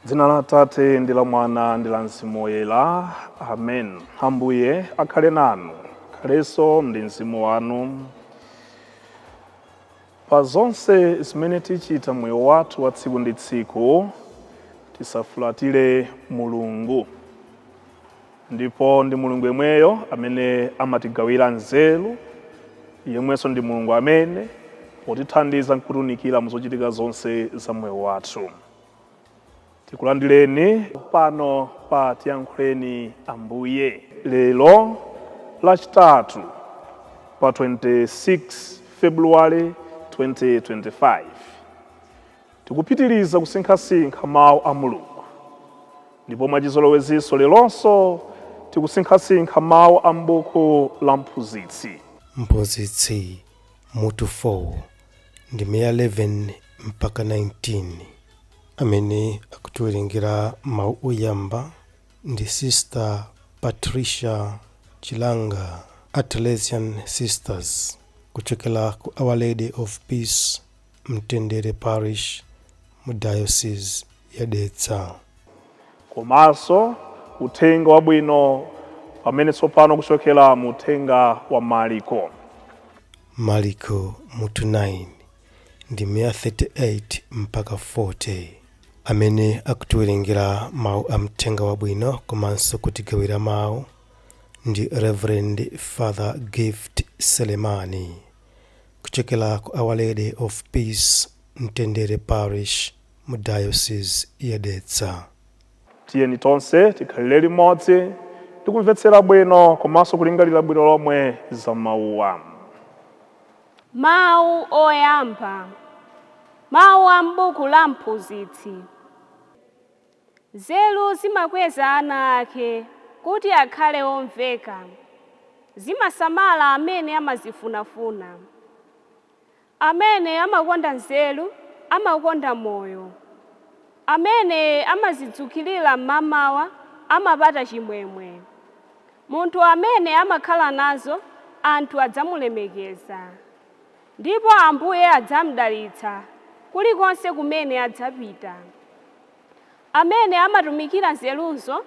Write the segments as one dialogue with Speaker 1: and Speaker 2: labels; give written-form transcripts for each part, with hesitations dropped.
Speaker 1: Dzina la Tate ndi la Mwana ndi la Mzimu Woyera. Amen. Ambuye akhale nanu, akhalenso ndi mzimu wanu. Pa zonse zimene tichita moyo wathu wa tsiku ndi tsiku, tisafulatire Mulungu. Ndipo ndi Mulungu yemweyo amene amatigawira nzeru, yemwenso ndi Mulungu amene potithandiza kutunikira muzochitika zonse za moyo wathu. Tikulandireni pano pa Tiyankhuleni Ambuye. Lero lachitatu pa 26 February 2025. Tikupitiriza kusinkhasinkha mawu a Mulungu. Ndipo mwachizoloweziso leronso tikusinkhasinkha mawu a m'buku la Mphunzitsi.
Speaker 2: Mphunzitsi mutu 4 ndime 11 mpaka 19. Amene akutiwerengera mawu oyamba ndi Sister Patricia Chilanga, Athalesian Sisters, kuchokera ku Our Lady of Peace Mtendere Parish mu Diocese ya Dedza.
Speaker 1: Komanso uthenga wabwino pamene tsopano kuchokera mu uthenga wa Mariko.
Speaker 2: Mariko mutu 9 ndime 38 mpaka 40. Amene akutiwerengera mawu a mthenga wabwino komanso kutigawira mawu ndi Reverend Father Gift Selemani, kuchokera ku Our Lady of Peace Mtendere Parish mu Diocese ya Dedza.
Speaker 1: Tiyeni tonse tikhalire limodzi tikumvetsera bwino komanso kulingalira bwino lomwe za mawuwa.
Speaker 3: Mawu oyamba. Mawu a m'buku la Mphunzitsi. Nzeru zimakweza ana ake kuti akhale omveka, zimasamala amene amazifunafuna. Amene amakonda nzeru amakonda moyo. Amene amazidzukirira mmamawa amapata chimwemwe. Munthu amene amakhala nazo anthu adzamulemekeza, ndipo Ambuye adzamudalitsa kulikonse kumene adzapita. Amene amatumikira nzeruzo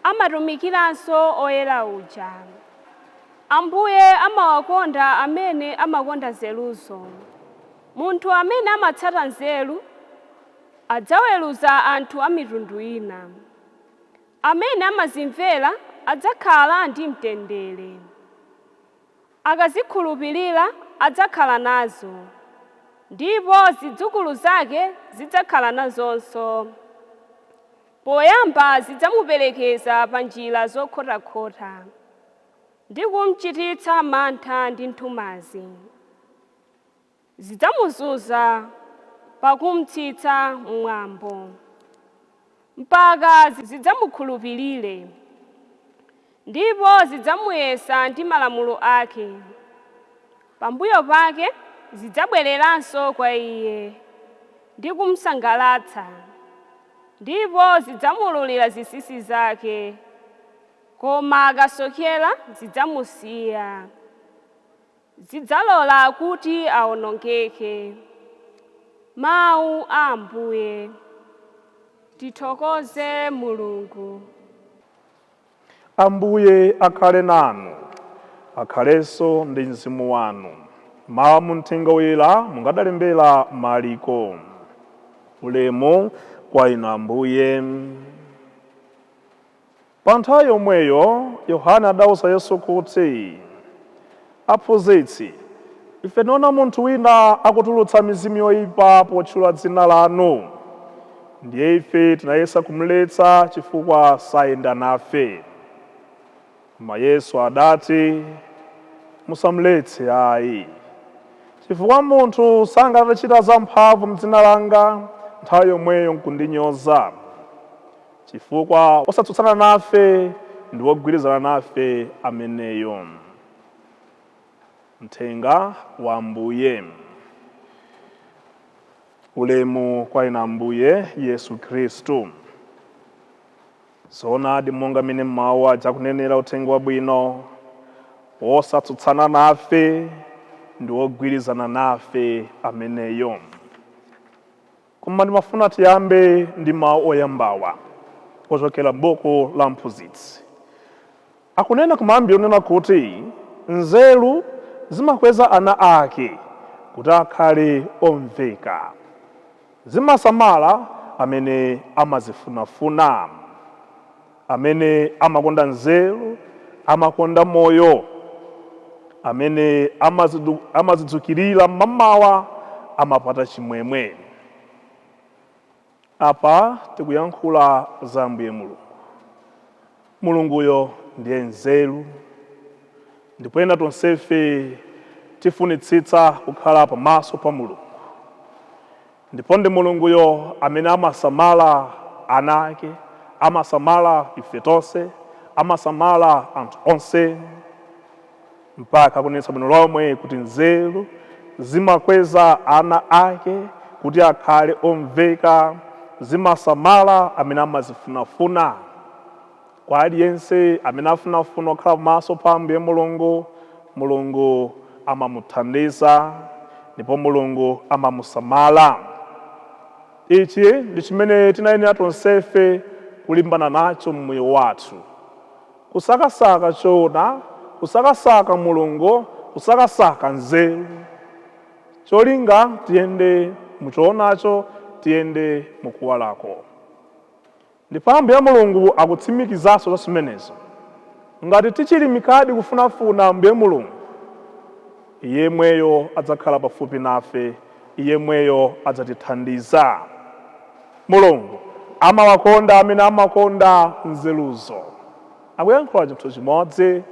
Speaker 3: amatumikiranso oyera uja. Ambuye amawakonda amene amakonda nzeruzo. Munthu amene amatsata nzeru adzaweruza anthu a mitundu ina. Amene amazimvera adzakhala ndi mtendere. Akazikhulupirira adzakhala nazo, ndipo zidzukulu zake zidzakhala nazonso. Poyamba zidzamuperekeza pa njira zokhotakhota ndi kumchititsa mantha ndi nthumazi. Zidzamuzunza pakumtsitsa mwambo mpaka zidzamukhulupirire, ndipo zidzamuyesa ndi malamulo ake. Pambuyo pake zidzabwereranso kwa iye ndi kumsangalatsa, ndipo zidzamululira zinsinsi zake, koma akasokera zidzamusiya. Zidzalola kuti awonongeke. Mawu a Ambuye. Tithokoze Mulungu.
Speaker 1: Ambuye akhale nanu, akhalenso ndi mzimu wanu. Mawu mu uthenga woyera mungadalembera Mariko. Ulemu kwa inu Ambuye. Pa nthawi yomweyo Yohane adawuza Yesu kuti, Aphunzitsi, ife tinaona munthu wina akutulutsa mizimu yoyipa potchula dzina lanu. Ndiye ife tinayesa kumuletsa chifukwa sayenda nafe. Koma Yesu adati, musamuletse ayi. Chifukwa munthu sangatachita zamphamvu m'dzina langa nthawi yomweyo nkundinyoza, chifukwa osatsutsana nafe ndi wogwirizana nafe ameneyo. Mthenga wa Ambuye. Ulemu kwa inu Ambuye Yesu Khristu. Zoonadi monga mmene mawu aja kunenera uthenga wabwino, osatsutsana nafe ndi wogwirizana nafe ameneyo. Koma ndimafuna tiyambe ndi mawu oyambawa ochokera m'buku la Mphunzitsi. Akunena kumayambiro onena kuti nzeru zimakweza ana ake kuti akhale omveka, zimasamala amene amazifunafuna, amene amakonda nzeru, amakonda moyo, amene amazidzukirira mmamawa, amapata chimwemwe. Apa tikuyankhula za Ambuye Mulungu. Mulunguyo ndiye nzeru, ndipo ena tonsefe tifunitsitsa kukhala pamaso pa Mulungu. Ndipo ndi Mulunguyo amene amasamala ana ake, amasamala ife tonse, amasamala anthu onse, mpaka kunenetsa bwino lomwe kuti nzeru zimakweza ana ake kuti akhale omveka, zimasamala amene amazifunafuna. Kwa aliyense amene afunafuna kukhala pamaso pa Ambuye Mulungu, Mulungu amamuthandiza ndipo Mulungu amamusamala. Ichi ndi chimene tinayenera tonsefe kulimbana nacho mmoyo wathu. Kusakasaka choona, kusakasaka Mulungu, kusakasaka nzeru. Cholinga tiyende muchoonacho, tiyende mukuwalako. Ndipo Ambuye Mulungu akutsimikizaso za zimenezo. Ngati tichilimikadi kufunafuna Ambuye Mulungu, Iye mweyo adzakhala pafupi nafe, Iye mweyo adzatithandiza. Mulungu amawakonda amene amakonda nzeruzo. Akuyankhula chinthu chimodzi.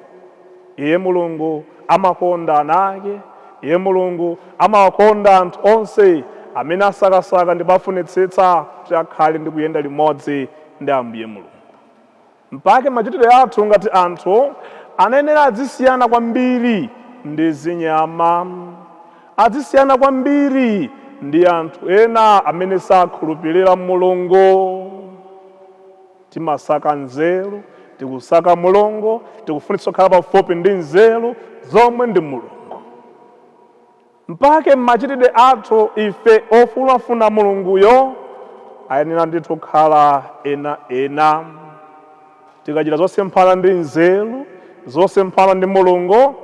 Speaker 1: Iye Mulungu amakonda ana ake, Iye Mulungu amawakonda anthu onse amene asakasaka ndipo afunitsitsa kuti akhale ndi kuyenda limodzi ndi Ambuye Mulungu. Mpake machitidwe athu ngati anthu anayenera adzisiyana kwambiri ndi zinyama, adzisiyana kwambiri ndi anthu ena amene sakhulupirira Mulungu. Timasaka nzeru, tikusaka Mulungu, tikufunitsa kukhala pafupi ndi nzeru zomwe ndi Mulungu. Mpake machitidwe athu ife ofunafuna Mulunguyo ayenera ndithu kukhala ena. Tikachita zosemphana ndi nzeru, zosemphana ndi Mulungu,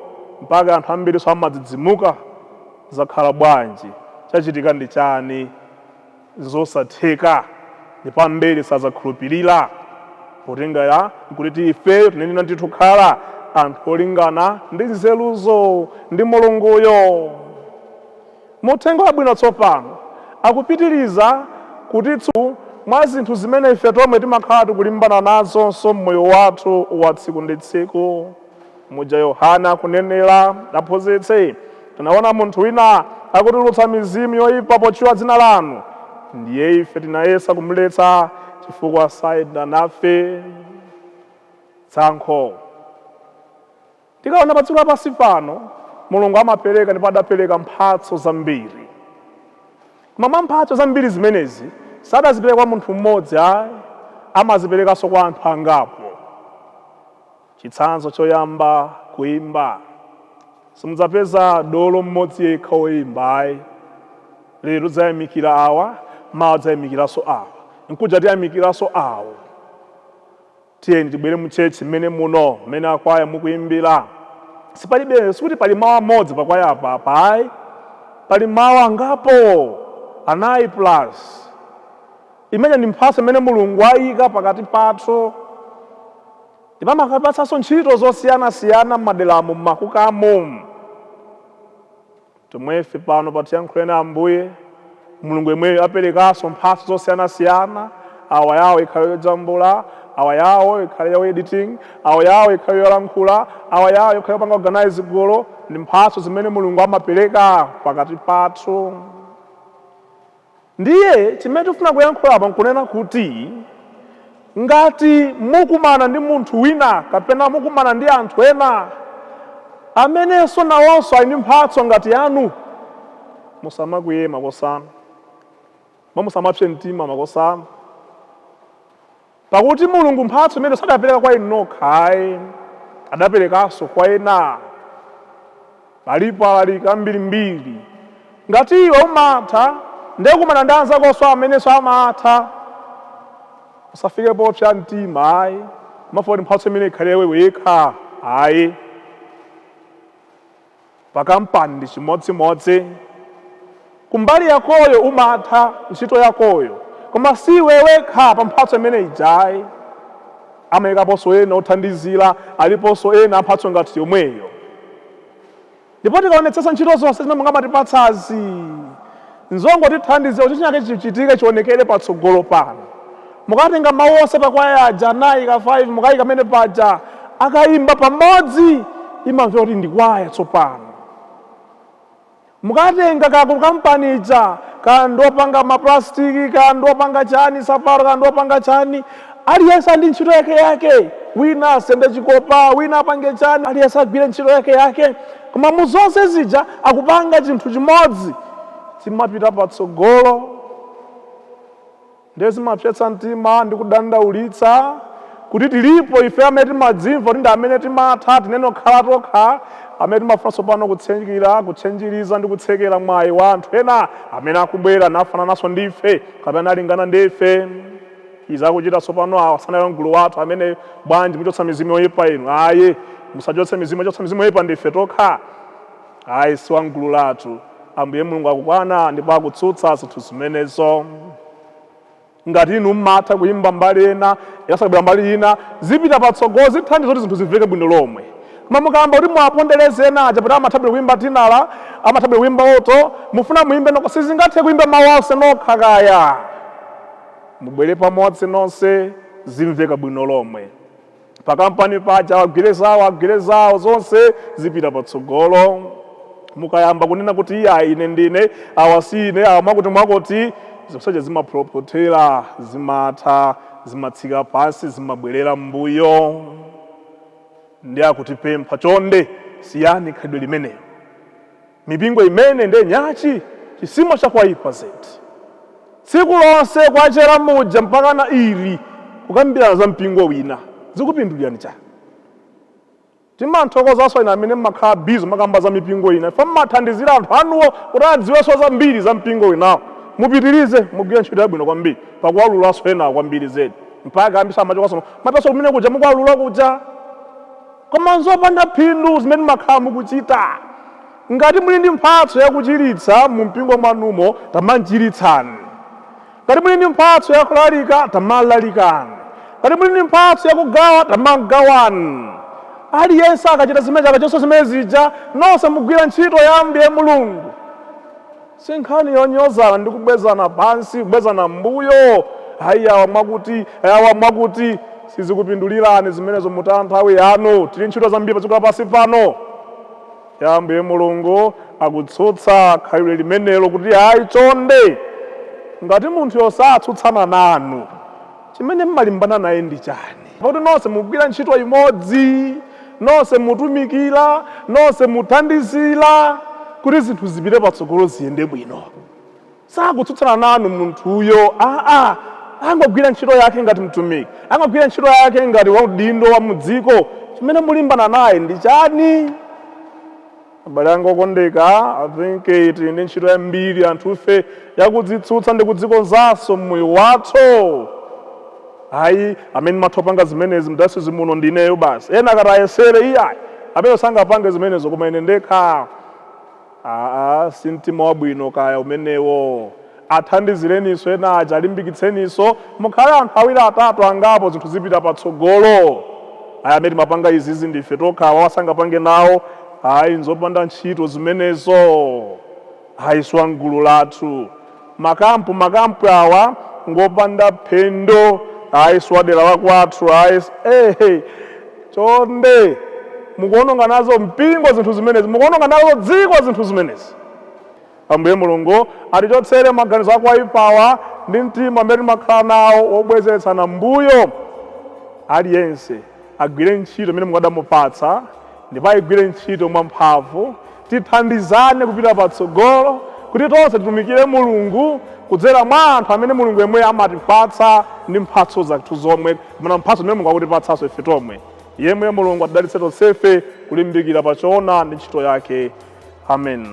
Speaker 1: mpaka anthu ambiri amadzidzimuka, zakhala bwanji, chachitika ndi chani, zosatheka, ndipo ambiri sazakhulupirira. Potengera kuti ife tinenera ndithu kukhala anthu olingana ndi nzeruzo ndi Mulunguyo. Muthenga wabwino tsopano akupitiriza kuti mwa zinthu zimene ife tomwe timakhala tikulimbana nazonso mmoyo wathu wa tsiku ndi tsiku. Muja Yohana kunenera aphunzitsi, tinaona munthu wina akutulutsa mizimu yoyipa potchula dzina lanu, ndiye ife tinayesa kumuletsa chifukwa sayenda nafe. Tsankho. Tikaona pa dziko lapansi pano, Mulungu amapereka ndipo adapereka mphatso zambiri. Mama mphatso zambiri zimenezi sadazipereka kwa munthu mmodzi ayi, amaziperekanso kwa anthu angapo. Chitsanzo choyamba, kuimba. Simudzapeza dolo mmodzi yekha woyimba ayi. Lero dzayamikira awa, mawa dzayamikiranso awa, nkuja tiyamikiranso awo. Tiyeni tibwere mu chechi mmene muno, mmene akwaya mukuimbira. Sikuti pali mawu amodzi pakwaya apa ayi, pali mawu angapo, anayi plus. Imene ndi mphatso imene Mulungu ayika pakati pathu. Ndipo amakapatsanso ntchito zosiyanasiyana m'maderamo, m'makukamo. Tomwefe pano patiyankhuleni Ambuye, Mulungu yemweyo aperekanso mphatso zosiyanasiyana. Awa yawo ikhale yojambula, awa yawo ikhale ya editing, awa yawo ikhale yolankhula, awa yawo ikhale yopanga organize golo. Ndi mphatso zimene Mulungu amapereka pakati pathu. Ndiye chimene tifuna kuyankhula apa nkunena kuti ngati mukumana ndi munthu wina kapena mukumana ndi anthu ena amenenso nawonso ali ndi mphatso ngati yanu, musamakwiye makosana, musamapse mtima makosana, pakuti Mulungu mphatso imene sadapereka kwa inu nokha, adaperekanso kwa ena. Palipo alaliki ambirimbiri. Ngati iwe umatha ndiye kumana ndi anzakonso amenenso amatha, usafike popsa mtima mafoti mphatso imene ikhale iwe yekha. Pakampani ndi chimodzimodzi. Kumbali yakoyo umatha ntchito yakoyo, koma si iwe wekha pa mphatso imene ijayi. Amayikaponso ena othandizira, aliponso ena mphatso ngati yomweyo. Ndipo tikaonetsetsa ntchito zonse zimene Mulungu amatipatsazi, nzongotithandize kuti china chake chichitike chionekere patsogolo pano. Mukatenga mawu onse pakwaya aja 9 ka 5 mukayika amene paja akayimba pamodzi, imamva kuti ndi kwaya tsopano. Mukatenga kampani ija kandopanga maplastiki, kandopanga chani sapato, kandopanga chani, aliyense ndi ntchito yake, wina asende chikopa, wina apange chani, aliyense agwire ntchito yake, koma mu zonse zija akupanga chinthu chimodzi, zimapita patsogolo. Ndiye zimapsetsa mtima ndi kudandaulitsa kuti tilipo ife amene timadzimva kuti ndi amene timatha tinene kukhala tokha, amene timafunanso pano kutchenjiriza ndi kutsekera mwayi wa anthu ena amene akubwera nafanananso ndife kapena alingana ndife. Izi akuchita tsopano awa sanali mgulu wathu amene bwanji muchotsa mizimu yoyipa inu. Musachotse mizimu, chotsa mizimu yoyipa ndife tokha. Si wa mgulu lathu. Ambuye Mulungu akukwana ndipo akutsutsa zinthu zimenezo. Ngati inu mmatha kuyimba mbali ena, yasakubwera mbali ina, zipita patsogolo, zithandiza kuti zinthu zimveke bwino lomwe. Koma mukamba kuti muwapondereze ena aja, poti amathabwera kuyimba tinala, amathabwera kuyimba oto, mufuna muyimbe nokha, sizingathe kuyimba mawu onse nokha kaya. Mubwere pamodzi nonse, zimveka bwino lomwe. Pakampani paja agwire zawo zonse zipita patsogolo. Mukayamba kunena kuti ine ndine, awa si ine, awa mwakuti zonseje zimapropotera, zimatha, zimatsika pansi, zimabwerera mbuyo. Ndi akutipempha chonde siyani khalidwe limenelo. Mipingo imene ndi nyachi, chisimo chakwaipa zedi. Tsiku lonse kwachera muja mpaka na iri kukambirana za mpingo wina, zikupindulirani chani? Timanthokozanso ina amene mmakhala bizo makamba za mipingo ina, ife mmathandizira anthu anuwo kuti adziwenso zambiri za mpingo winawo. Mupitirize, mugwire ntchito yabwino kwambiri, pakuwalulanso ena kwambiri zedi. Mpaka ambisa amachokaso, mapeso kumene kuja mukuwalula kuja. Koma nzopanda phindu zimene mmakhala mukuchita. Ngati muli ndi mphatso yakuchiritsa mu mpingo mwanumo, tamanchiritsani. Ngati muli ndi mphatso yakulalika, tamalalikani. Ngati muli ndi mphatso yakugawa, tamagawani. Aliyense akachita zimene akachonso zimene zija, nonse mugwira ntchito ya Ambuye Mulungu. Si nkhani yonyozana ndi kubwezana pansi, kubwezana mbuyo. Awa mwakuti sizikupindulirani zimenezo mutaya nthawi yanu. Tili ntchito zambiri pa dziko lapansi pano. Ya Ambuye Mulungu akutsutsa khalidwe limenelo kuti chonde. Ngati munthu yosatsutsana nanu, chimene mmalimbana naye ndi chani? Pakuti nonse mugwira ntchito imodzi, nonse mutumikira, nonse muthandizira kuti zinthu zipite patsogolo ziyende bwino. Sakutsutsana nanu munthuyo, angogwira ntchito yake ngati mtumiki, angogwira ntchito yake ngati waudindo wa mudziko. Chimene mulimbana naye ndi chani? Abale anga okondeka, I think tili ndi ntchito yambiri anthufe yakudzitsutsa ndi kudzikonzanso mmoyo wathu. Amene mathopanga zimenezi mdasi zimuno ndineyo basi. Ena akatayesere amene sangapange zimenezo koma ine ndekha. Si mtima wabwino kaya umenewo. Athandizireniso ena aja, alimbikitseniso, mukhale anthu awiri atatu angapo zinthu zipita patsogolo. Amene mapanga izizi ndife tokha, wasangapange nawo. Nzopanda ntchito zimenezo. Siwa mgulu lathu. Makampu awa ngopanda phendo. Siwa dera wakwathu. Chonde mukuononga nazo mpingo zinthu zimenezi, mukuononga nazo dziko zinthu zimenezi. Ambuye Mulungu atichotsere maganizo ako oyipawa ndi mtima amene timakhala nawo wobwezeretsana mbuyo. Aliyense agwire ntchito imene Mulungu adamupatsa ndipo ayigwire ntchito mwamphamvu, tithandizane kupita patsogolo kuti tonse titumikire Mulungu kudzera mwa anthu amene Mulungu yemwe amatipatsa ndi mphatso zathu zomwe, mana mphatso zimene Mulungu akutipatsanso ife tomwe. Yemwe Mulungu atidalitse tonsefe kulimbikira pa choona ndi ntchito yake. Amen.